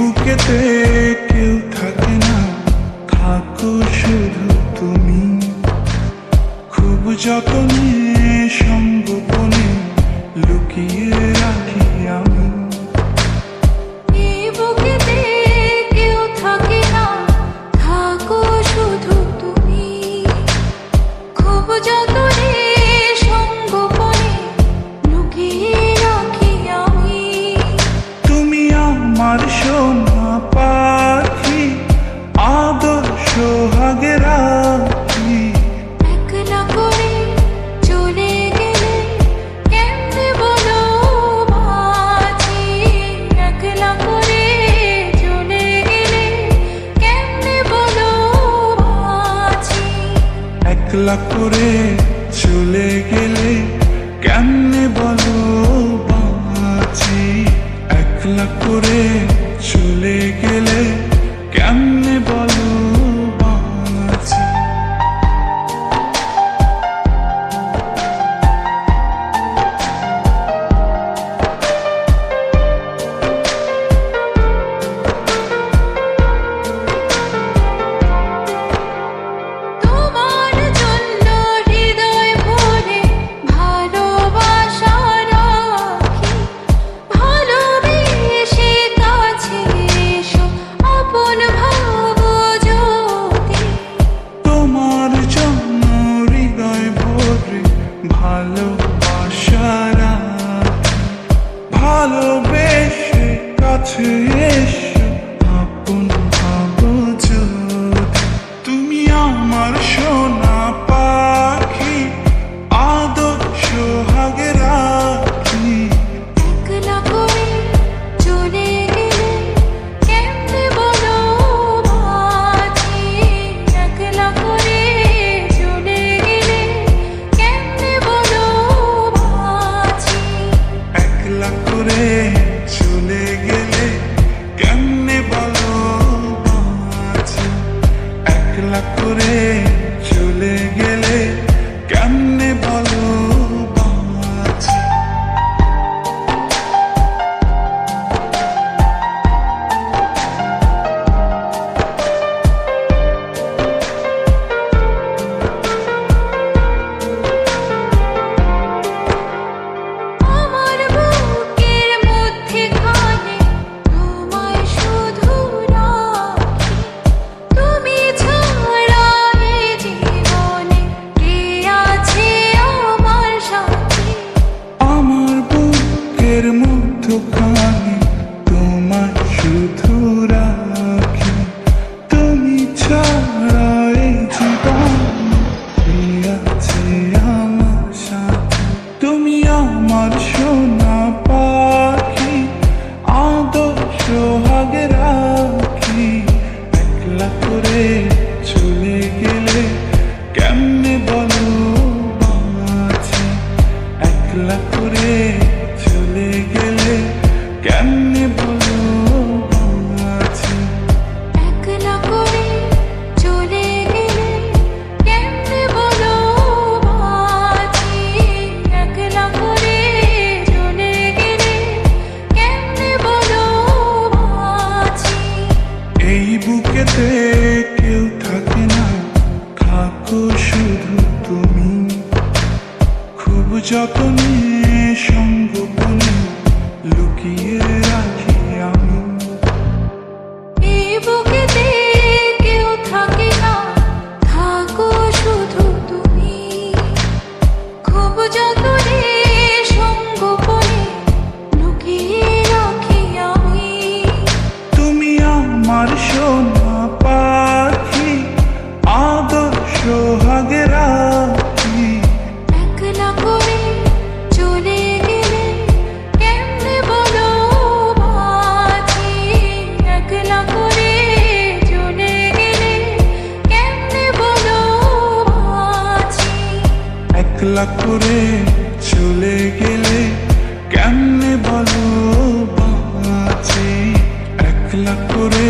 বুকেতে কেউ থাকে না, থাকো শুধু তুমি। খুব যতনে সঙ্গোপনে লুকিয়ে রাখি আমি। আমার সোনা পাখি, আদর সোহাগে রাখি। একলা করে চলে গেলে কেমনে বলো বাঁচি। একলা করে চলে গেলে কেমনে বলো বাঁচি। একলা করে চলে গেলে কেমনে বলো বাঁচি। একলা করে চলে গেলে কেমনে বলো বাঁচি। তোমার জন্য হৃদয় ভরে ভালোবাসা রাখি। ভালোবেসে কাছে এসো আপন ভাবো যদি। তোমার জন্য হৃদয় ভরে ভালোবাসা রাখি। ভালোবেসে কাছে এসো আপন ভাবো যদি। তুমি আমার সোনা পাখি, আদর সোহাগে রাখি। একলা করে চলে গেলে কেমনে বলো বাঁচি। একলা করে চলে গেলে কেমনে বলো বাঁচি। একলা করে চলে গেলে কেমনে বলো বাঁচি। একলা করে চলে গেলে কেমনে বলো বাঁচি। আমার বুকের মধ্যেখানে তোমায় শুধু রাখি। তুমি ছাড়া এ জীবনে কে আছে আমার সাথী। আমার বুকের মধ্যখানে তোমার শুধু রাখি। তুমি ছাড়া এই জীবনে কে আছে আমার সাথে। তুমি আমার সোনা পাখি, আদর সোহাগে রাখি। একলা করে চলে গেলে কেমনে বলো বাঁচি। একলা করে চলে গেলে কেমনে বলো বাঁচি। একলা করে চলে গেলে কেমনে বলো বাঁচি। একলা করে চলে গেলে কেমনে বলো বাঁচি। এই বুকেতে কেউ থাকে না, থাকো শুধু তুমি। খুব যতনে সঙ্গোপনে লুকিয়ে রাখি আমি। এই বুকেতে কেউ থাকে না, থাকো শুধু তুমি। খুব যতনে সঙ্গোপনে লুকিয়ে রাখি আমি। তুমি আমার সোনা পাখি, আদর সোহাগে রাখি। একলা করে চলে গেলে কেমনে বলো বাঁচি। একলা করে চলে গেলে কেমনে বলো বাঁচি। একলা করে চলে গেলে কেমনে বলো বাঁচি। একলা করে